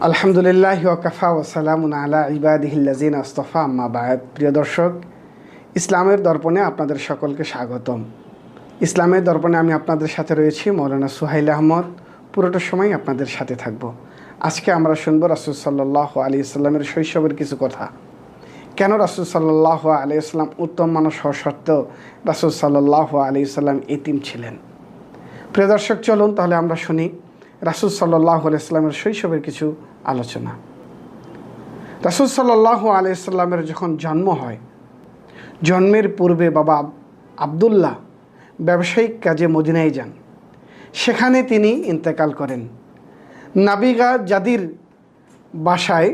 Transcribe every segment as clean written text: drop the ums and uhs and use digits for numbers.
আলহামদুলিল্লাহ ওয়াকাফা ওয়াসালামুন আলা ইবাদিহিল্লাযিনা আসতাফা আম্মা বা'দ। প্রিয় দর্শক, ইসলামের দর্পণে আপনাদের সকলকে স্বাগতম। ইসলামের দর্পণে আমি আপনাদের সাথে রয়েছি মৌলানা সুহাইল আহমদ। পুরোটা সময় আপনাদের সাথে থাকব। আজকে আমরা শুনব রাসূল সাল্লাল্লাহু আলাইহি ওয়াসাল্লামের শৈশবের কিছু কথা। কেন রাসূল সাল্লাল্লাহু আলাইহি ওয়াসাল্লাম উত্তম মানুষ হওয়া সত্ত্বেও রাসূল সাল্লাল্লাহু আলাইহি ওয়াসাল্লাম এতিম ছিলেন। প্রিয় দর্শক, চলুন তাহলে আমরা শুনি রাসূল সাল্লাল্লাহু আলাইহি ওয়াসাল্লামের শৈশবের কিছু আলোচনা। রাসূল সাল্লাল্লাহু আলাইহি ওয়াসাল্লামের যখন জন্ম হয়, জন্মের পূর্বে বাবা আব্দুল্লাহ ব্যবসায়িক কাজে মদিনায় যান। সেখানে তিনি ইন্তেকাল করেন। নাবিগা জাদির বাসায়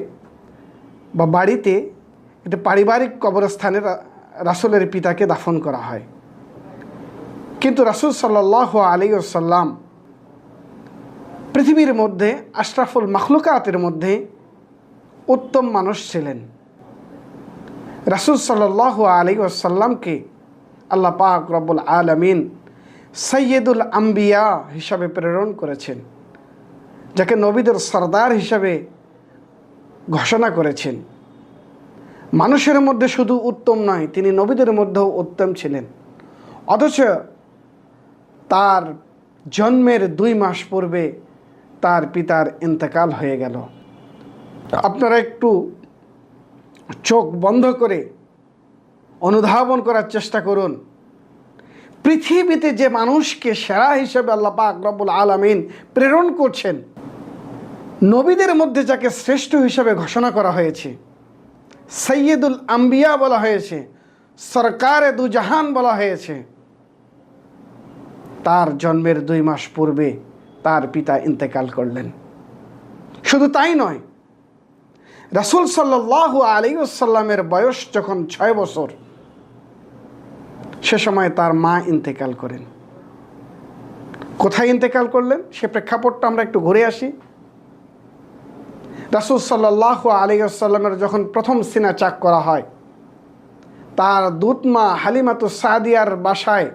বা বাড়িতে একটা পারিবারিক কবরস্থানে রাসূলের পিতাকে দাফন করা হয়। কিন্তু রাসূল সাল্লাল্লাহু আলাইহি ওয়াসাল্লাম পৃথিবীর মধ্যে আশরাফুল মাখলুকাতের মধ্যে উত্তম মানুষ ছিলেন। রাসূল সাল্লাল্লাহু আলাইহি ওয়াসাল্লামকে আল্লাহ পাক রব্বুল আলামিন সৈয়দুল আম্বিয়া হিসাবে প্রেরণ করেছেন, যাকে নবীদের সরদার হিসাবে ঘোষণা করেছেন। মানুষের মধ্যে শুধু উত্তম নয়, তিনি নবীদের মধ্যেও উত্তম ছিলেন। অথচ তার জন্মের 2 মাস পূর্বে তার পিতার ইন্তেকাল হয়ে গেল। আপনারা একটু চোখ বন্ধ করে অনুধাবন করার চেষ্টা করুন। পৃথিবীতে যে মানুষকে সেরা হিসেবে আল্লাহ পাক রব্বুল আলামিন প্রেরণ করছেন, নবীদের মধ্যে যাকে শ্রেষ্ঠ হিসেবে ঘোষণা করা হয়েছে, সৈয়দুল আম্বিয়া বলা হয়েছে, সরকারে দু জাহান বলা হয়েছে, তার জন্মের 2 মাস পূর্বে তার পিতা ইন্তেকাল করলেন। শুধু তাই নয়, রাসূল সাল্লাল্লাহু আলাইহি ওয়াসাল্লামের বয়স যখন 6 বছর, সে সময় তার মা ইন্তেকাল করেন। কোথায় ইন্তেকাল করলেন সে প্রেক্ষাপটটা আমরা একটু ঘুরে আসি। রাসূল সাল্লাল্লাহু আলাইহি ওয়াসাল্লামের যখন প্রথম সিনা চাক করা হয়, তার দুধমা হালিমাতুস সাদিয়ার বাসায়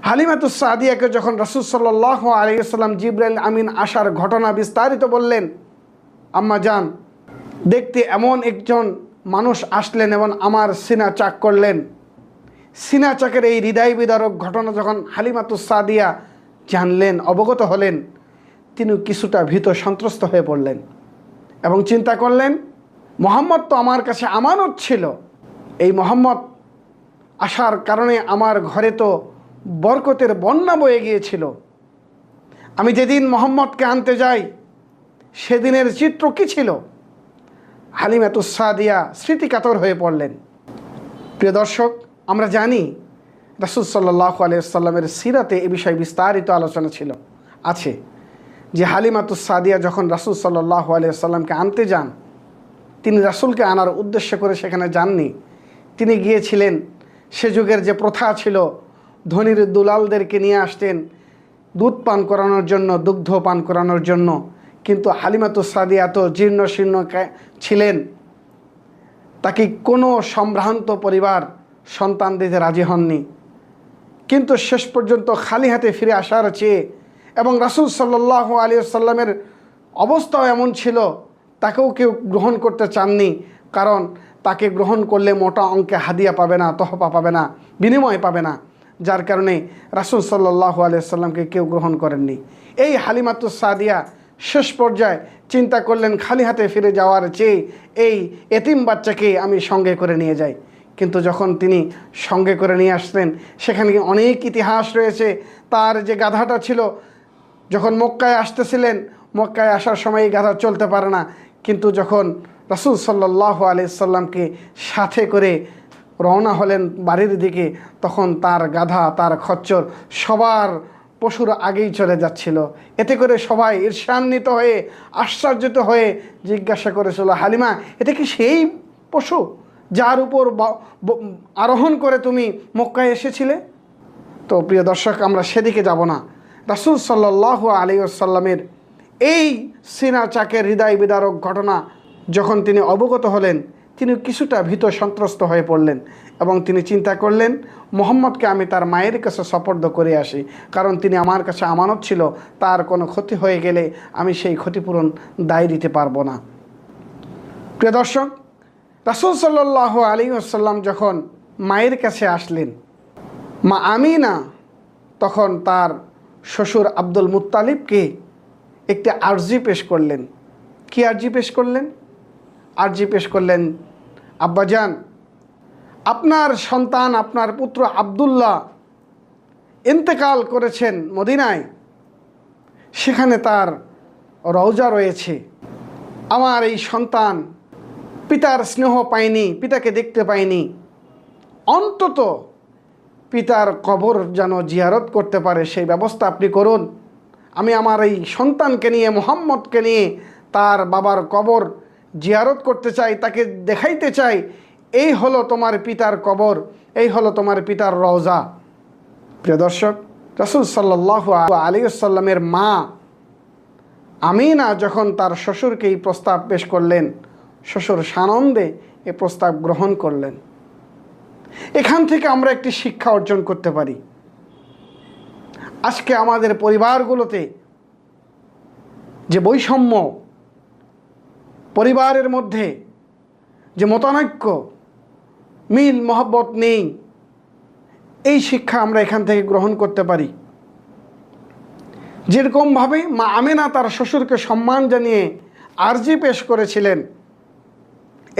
হালিমাতুস সাদিয়াকে যখন রাসূল সাল্লাল্লাহু আলাইহি ওয়াসাল্লাম জিবরাইল আমিন আসার ঘটনা বিস্তারিত বললেন, আম্মা জান, দেখতে এমন একজন মানুষ আসলেন এবং আমার সিনা চাক করলেন। সিনা চাকের এই হৃদয় বিদারক ঘটনা যখন হালিমাতুস সাদিয়া জানলেন, অবগত হলেন, তিনি কিছুটা ভীত সন্ত্রস্ত হয়ে পড়লেন এবং চিন্তা করলেন, মুহাম্মদ তো আমার কাছে আমানত ছিল, এই মুহাম্মদ আসার কারণে আমার ঘরে তো বরকতের বন্যা বয়ে গিয়েছিল। আমি যেদিন মুহাম্মদকে আনতে যাই সেদিনের চিত্র কী ছিল? হালিমাতুস সাদিয়া স্মৃতিকাতর হয়ে পড়লেন। প্রিয় দর্শক, আমরা জানি রাসূল সাল্লাল্লাহু আলাইহি ওয়াসাল্লামের সিরাতে এ বিষয়ে বিস্তারিত আলোচনা আছে যে হালিমাতুস সাদিয়া যখন রাসূল সাল্লাল্লাহু আলাইহি ওয়াসাল্লামকে আনতে যান, তিনি রাসূলকে আনার উদ্দেশ্য করে সেখানে যাননি। তিনি গিয়েছিলেন, সে যুগের যে প্রথা ছিল, ধনীর দুলালদেরকে নিয়ে আসতেন দুধ পান করানোর জন্য, দুগ্ধ পান করানোর জন্য। কিন্তু হালিমাতুস সাদিয়া তো জীর্ণ শীর্ণ ছিলেন, তাকে কোনো সম্ভ্রান্ত পরিবার সন্তান দিতে রাজি হননি। কিন্তু শেষ পর্যন্ত খালি হাতে ফিরে আসার চেয়ে, এবং রাসূল সাল্লাল্লাহু আলাইহি ওয়াসাল্লামের অবস্থাও এমন ছিল, তাকেও কেউ গ্রহণ করতে চাননি। কারণ তাকে গ্রহণ করলে মোটা অঙ্কে হাদিয়া পাবে না, তোহফা পাবে না, বিনিময় পাবে না, যার কারণে রাসূল সাল্লাল্লাহু আলাইহি ওয়াসাল্লামকে কেউ গ্রহণ করেননি। এই হালিমাতুস সাদিয়া শেষ পর্যায়ে চিন্তা করলেন, খালি হাতে ফিরে যাওয়ার চেয়ে এই এতিম বাচ্চাকে আমি সঙ্গে করে নিয়ে যাই। কিন্তু যখন তিনি সঙ্গে করে নিয়ে আসলেন, সেখানে অনেক ইতিহাস রয়েছে। তার যে গাধাটা ছিল, যখন মক্কায় আসতেছিলেন, মক্কায় আসার সময় এই গাধা চলতে পারে না, কিন্তু যখন রাসূল সাল্লাল্লাহু আলাইহি ওয়াসাল্লামকে সাথে করে রওনা হলেন বাড়ির দিকে, তখন তার গাধা, তার খচ্চর সবার পশুর আগেই চলে যাচ্ছিল। এতে করে সবাই ঈর্ষান্বিত হয়ে, আশ্চর্যিত হয়ে জিজ্ঞাসা করেছিল, হালিমা, এটা কি সেই পশু যার উপর আরোহণ করে তুমি মক্কায় এসেছিলে? তো প্রিয় দর্শক, আমরা সেদিকে যাব না। রাসূল সাল্লাল্লাহু আলাইহি ওয়াসাল্লামের এই সিনা চাকের হৃদয় বিদারক ঘটনা যখন তিনি অবগত হলেন, তিনি কিছুটা ভীত সন্ত্রস্ত হয়ে পড়লেন এবং তিনি চিন্তা করলেন মুহাম্মদকে আমি তার মায়ের কাছে সোপর্দ করে আসি, কারণ তিনি আমার কাছে আমানত ছিল, তার কোনো ক্ষতি হয়ে গেলে আমি সেই ক্ষতিপূরণ দায় দিতে পারবো না। প্রিয় দর্শক, রাসূল সাল্লাল্লাহু আলাইহি ওয়াসাল্লাম যখন মায়ের কাছে আসলেন, মা আমিনা তখন তার শ্বশুর আব্দুল মুত্তালিবকে একটি আর্জি পেশ করলেন। কি আর্জি পেশ করলেন? আর্জি পেশ করলেন, আব্বাজান, আপনার সন্তান, আপনার পুত্র আব্দুল্লাহ ইন্তেকাল করেছেন মদিনায়, সেখানে তার রওজা রয়েছে। আমার এই সন্তান পিতার স্নেহ পায়নি, পিতাকে দেখতে পায়নি, অন্তত পিতার কবর যেন জিয়ারত করতে পারে সেই ব্যবস্থা আপনি করুন। আমি আমার এই সন্তানকে নিয়ে, মুহাম্মদকে নিয়ে তার বাবার কবর জিয়ারত করতে চাই, তাকে দেখাইতে চাই, এই হলো তোমার পিতার কবর, এই হলো তোমার পিতার রওজা। প্রিয় দর্শক, রাসূল সাল্লাল্লাহু আলাইহি ওয়াসাল্লামের মা আমিনা যখন তার শ্বশুরকে এই প্রস্তাব পেশ করলেন, শ্বশুর সানন্দে এই প্রস্তাব গ্রহণ করলেন। এখান থেকে আমরা একটি শিক্ষা অর্জন করতে পারি। আজকে আমাদের পরিবারগুলোতে যে বৈষম্য, পরিবারের মধ্যে যে মতানৈক্য, মিল মহব্বত নেই, এই শিক্ষা আমরা এখান থেকে গ্রহণ করতে পারি। যেরকমভাবে মা আমিনা তার শ্বশুরকে সম্মান জানিয়ে আর্জি পেশ করেছিলেন,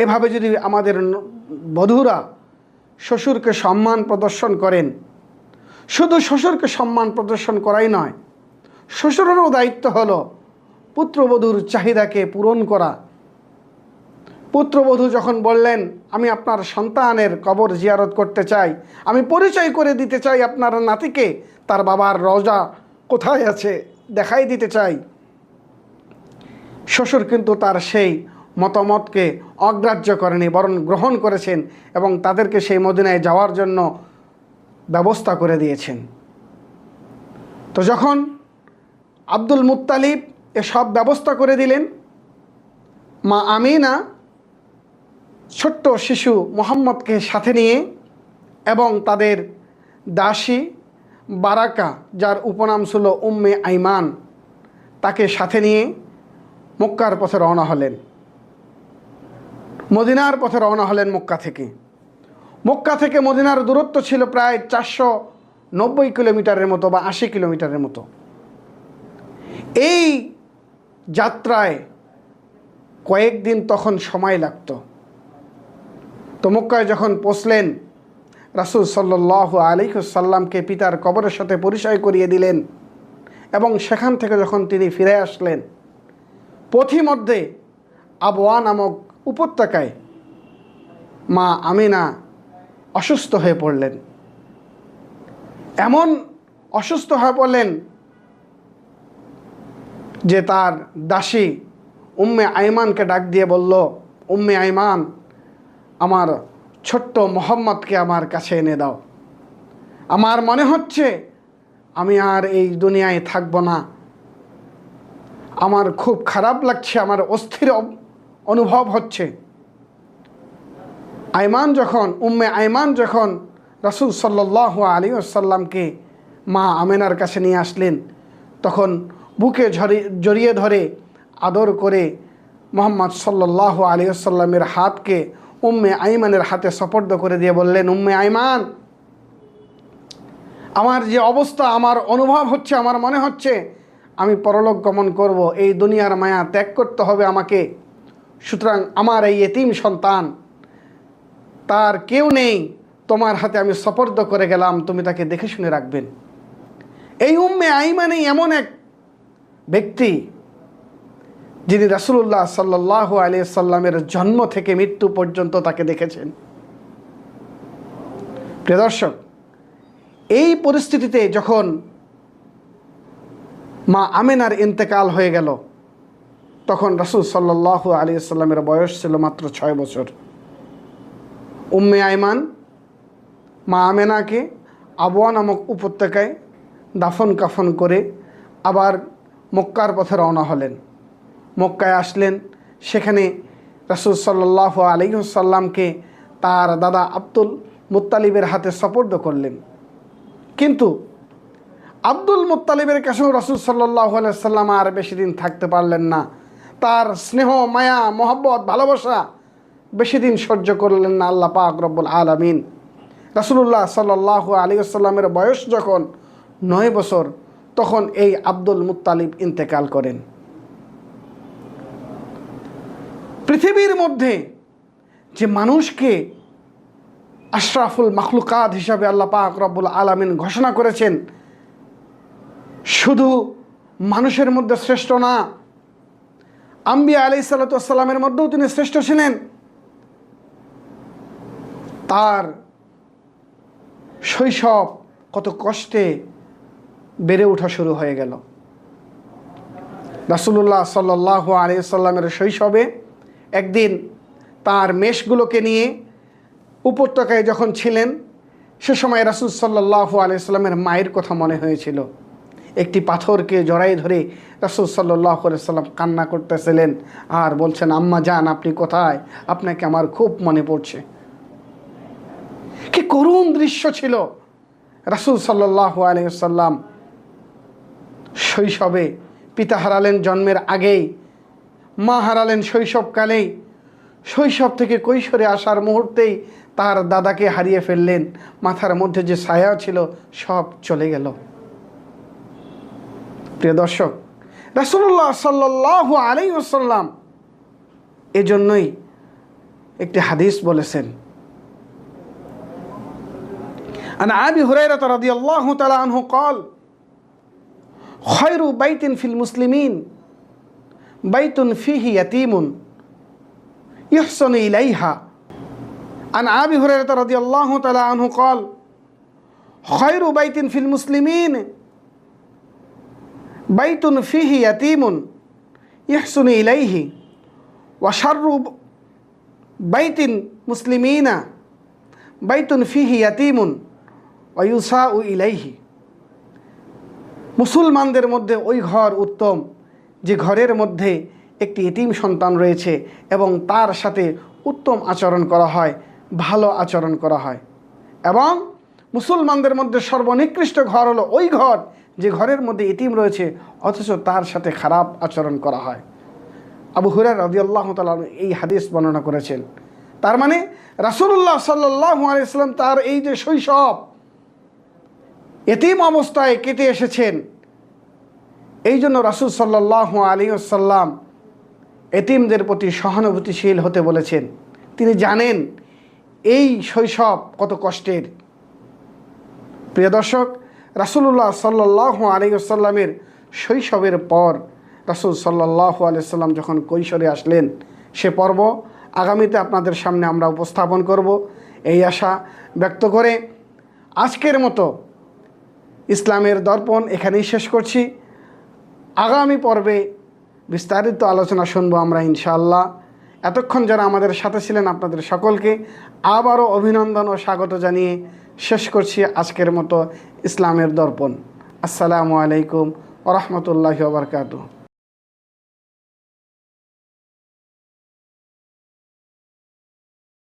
এভাবে যদি আমাদের বধূরা শ্বশুরকে সম্মান প্রদর্শন করেন, শুধু শ্বশুরকে সম্মান প্রদর্শন করাই নয়, শ্বশুরেরও দায়িত্ব হলো পুত্রবধূর চাহিদাকে পূরণ করা। পুত্রবধূ যখন বললেন, আমি আপনার সন্তানের কবর জিয়ারত করতে চাই, আমি পরিচয় করে দিতে চাই আপনার নাতিকে, তার বাবার রওজা কোথায় আছে দেখাই দিতে চাই, শ্বশুর কিন্তু তার সেই মতামতকে অগ্রাহ্য করেনি, বরং গ্রহণ করেছেন এবং তাদেরকে সেই মদিনায় যাওয়ার জন্য ব্যবস্থা করে দিয়েছেন। তো যখন আব্দুল মুত্তালিব এসব ব্যবস্থা করে দিলেন, মা আমিনা ছোট্ট শিশু মুহাম্মদকে সাথে নিয়ে এবং তাদের দাসী বারাকা, যার উপনাম ছিল উম্মে আইমান, তাকে সাথে নিয়ে মক্কার পথে রওনা হলেন, মদিনার পথে রওনা হলেন। মক্কা থেকে মদিনার দূরত্ব ছিল প্রায় 490 কিলোমিটারের মতো বা 80 কিলোমিটারের মতো। এই যাত্রায় কয়েকদিন তখন সময় লাগত। তো মক্কায় যখন পৌঁছলেন, রাসূল সাল্লাল্লাহু আলাইহি ওয়াসাল্লামকে পিতার কবরের সাথে পরিচয় করিয়ে দিলেন এবং সেখান থেকে যখন তিনি ফিরে আসলেন, পথিমধ্যে আবওয়া নামক উপত্যকায় মা আমিনা অসুস্থ হয়ে পড়লেন। এমন অসুস্থ হয়ে পড়লেন যে তার দাসী উম্মে আইমানকে ডাক দিয়ে বলল, উম্মে আইমান, আমার ছোট্ট মুহাম্মদকে আমার কাছে এনে দাও। আমার মনে হচ্ছে আমি আর এই দুনিয়ায় থাকব না, আমার খুব খারাপ লাগছে, আমার অস্থির অনুভব হচ্ছে। উম্মে আইমান যখন রাসূল সাল্লাল্লাহু আলাইহি ওয়াসাল্লামকে মা আমিনার কাছে নিয়ে আসলেন, তখন বুকে জড়িয়ে ধরে আদর করে মুহাম্মদ সাল্লাল্লাহু আলাইহি ওয়াসাল্লামের হাতকে উম্মে আইমানের হাতে সুপর্দ করে দিয়ে বললেন, উম্মে আইমান, আমার যে অবস্থা, আমার অনুভব হচ্ছে, আমার মনে হচ্ছে আমি পরলোক গমন করব, এই দুনিয়ার মায়া ত্যাগ করতে হবে আমাকে। সুতরাং আমার এই এতিম সন্তান, তার কেউ নেই, তোমার হাতে আমি সুপর্দ করে গেলাম, তুমি তাকে দেখে শুনে রাখবেন। এই উম্মে আইমানই এমন এক ব্যক্তি যিনি রাসূলুল্লাহ সাল্লাল্লাহু আলাইহি সাল্লামের জন্ম থেকে মৃত্যু পর্যন্ত তাকে দেখেছেন। প্রিয় দর্শক, এই পরিস্থিতিতে যখন মা আমিনার ইন্তেকাল হয়ে গেল, তখন রাসূল সাল্লাল্লাহু আলাইহি সাল্লামের বয়স ছিল মাত্র 6 বছর। উম্মে আইমান মা আমিনাকে আবওয়া নামক উপত্যকায় দাফন কাফন করে আবার মক্কার পথে রওনা হলেন। মক্কায় আসলেন, সেখানে রাসূল সাল্লাল্লাহু আলাইহি সাল্লামকে তার দাদা আব্দুল মুত্তালিবের হাতে সোপর্দ করলেন। কিন্তু আব্দুল মুত্তালিবের কাছেও রাসূল সাল্লাল্লাহু আলাইহি সাল্লাম আর বেশি দিন থাকতে পারলেন না। তার স্নেহ, মায়া, মহব্বত, ভালোবাসা বেশি দিন সহ্য করলেন না আল্লাহ পাক রব্বুল আলামিন। রাসূলুল্লাহ সাল্লাল্লাহু আলাইহি ওয়াসাল্লামের বয়স যখন 9 বছর, তখন এই আব্দুল মুত্তালিব ইন্তেকাল করেন। পৃথিবীর মধ্যে যে মানুষকে আশরাফুল মাখলুকাত হিসাবে আল্লাহ পাক রব্বুল আলামিন ঘোষণা করেছেন, শুধু মানুষের মধ্যে শ্রেষ্ঠ না, আম্বিয়া আলাইহিস সালাতু ওয়াস সালামের মধ্যেও তিনি শ্রেষ্ঠ ছিলেন। তার শৈশব কত কষ্টে বেড়ে ওঠা শুরু হয়ে গেল। রাসূলুল্লাহ সাল্লাল্লাহু আলাইহি ওয়াসাল্লামের শৈশবে একদিন তার মেষগুলোকে নিয়ে উপত্যকায় যখন ছিলেন, সে সময় রাসূল সাল্লাল্লাহু আলাইহি ওয়াসাল্লামের মায়ের কথা মনে হয়েছিল। একটি পাথরকে জড়াই ধরে রাসূল সাল্লাল্লাহু আলাইহি ওয়াসাল্লাম কান্না করতেছিলেন আর বলছেন, আম্মা জান আপনি কোথায়? আপনাকে আমার খুব মনে পড়ছে। কি করুণ দৃশ্য ছিল! রাসূল সাল্লাল্লাহু আলাইহি ওয়াসাল্লাম শৈশবে পিতা হারালেন জন্মের আগেই, মা হারালেন শৈশবকালেই, শৈশব থেকে কৈশোরে আসার মুহূর্তেই তার দাদাকে হারিয়ে ফেললেন। মাথার মধ্যে যে ছায়া ছিল সব চলে গেল। প্রিয় দর্শক, রাসূলুল্লাহ সাল্লাল্লাহু আলাইহি ওয়াসাল্লাম এজন্যই একটি হাদিস বলেছেন, عن أبي هريرة رضي الله تعالى عنه قال خير بيت في المسلمين بيت فيه يتيم يحسن إليها. عن أبي هريرة رضي الله تعالى عنه قال خير بيت في المسلمين بيت فيه يتيم يحسن إليه وشر بيت مسلمين بيت فيه يتيم ওয়ুসাউ ইলাইহি। মুসলমানদের মধ্যে ওই ঘর উত্তম যে ঘরের মধ্যে একটি এতিম সন্তান রয়েছে এবং তার সাথে উত্তম আচরণ করা হয়, ভালো আচরণ করা হয়। এবং মুসলমানদের মধ্যে সর্বনিকৃষ্ট ঘর হলো ওই ঘর যে ঘরের মধ্যে এতিম রয়েছে অথচ তার সাথে খারাপ আচরণ করা হয়। আবু হুরায়রা রাদিয়াল্লাহু তাআলা এই হাদিস বর্ণনা করেছেন। তার মানে রাসূলুল্লাহ সাল্লাল্লাহু আলাইহি ওয়াসাল্লাম তার এই যে শৈশব এতিম অবস্থায় কেটে এসেছেন, এই জন্য রাসূল সাল্লাল্লাহু আলাইহি ওয়াসাল্লাম এতিমদের প্রতি সহানুভূতিশীল হতে বলেছেন। তিনি জানেন এই শৈশব কত কষ্টের। প্রিয় দর্শক, রাসূলুল্লাহ সাল্লাল্লাহু আলাইহি ওয়াসাল্লামের শৈশবের পর রাসূল সাল্লাল্লাহু আলাইহি ওয়াসাল্লাম যখন কৈশোরে আসলেন, সে পর্ব আগামীতে আপনাদের সামনে আমরা উপস্থাপন করব এই আশা ব্যক্ত করে আজকের মতো ইসলামের দর্পণ এখানেই শেষ করছি। আগামী পর্বে বিস্তারিত আলোচনা শুনবো আমরা ইনশাআল্লাহ। এতক্ষণ যারা আমাদের সাথে ছিলেন আপনাদের সকলকে আবারও অভিনন্দন ও স্বাগত জানিয়ে শেষ করছি আজকের মতো ইসলামের দর্পণ। আসসালামু আলাইকুম ওয়া রাহমাতুল্লাহি ওয়া বারাকাতুহু।